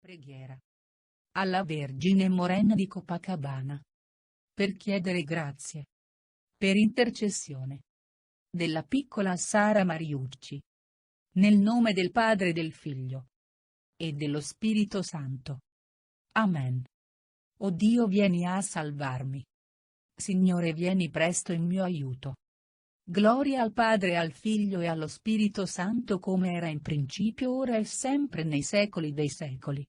Preghiera alla Vergine Morena di Copacabana. Per chiedere grazie. Per intercessione della piccola Sara Mariucci. Nel nome del Padre e del Figlio e dello Spirito Santo. Amen. O Dio, vieni a salvarmi. Signore, vieni presto in mio aiuto. Gloria al Padre, al Figlio e allo Spirito Santo, come era in principio, ora e sempre, nei secoli dei secoli.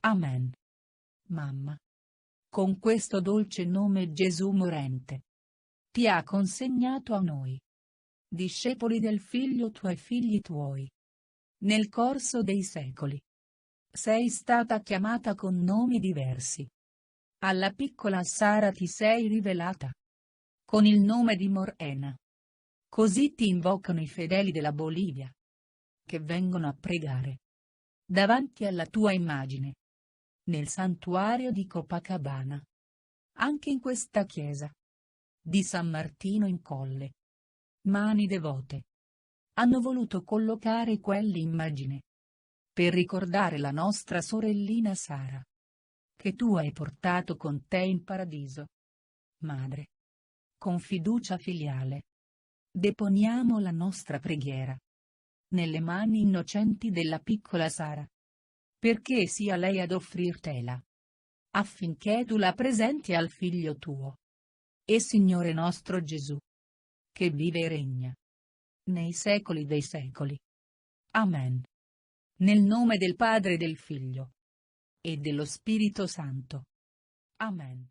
Amen. Mamma, con questo dolce nome Gesù morente ti ha consegnato a noi, discepoli del Figlio tuo e figli tuoi. Nel corso dei secoli sei stata chiamata con nomi diversi. Alla piccola Sara ti sei rivelata con il nome di Morena. Così ti invocano i fedeli della Bolivia, che vengono a pregare davanti alla tua immagine nel santuario di Copacabana. Anche in questa chiesa di San Martino in Colle, mani devote hanno voluto collocare quell'immagine per ricordare la nostra sorellina Sara, che tu hai portato con te in paradiso. Madre, con fiducia filiale deponiamo la nostra preghiera nelle mani innocenti della piccola Sara, perché sia lei ad offrirtela, affinché tu la presenti al Figlio tuo e Signore nostro Gesù, che vive e regna nei secoli dei secoli. Amen. Nel nome del Padre e del Figlio e dello Spirito Santo. Amen.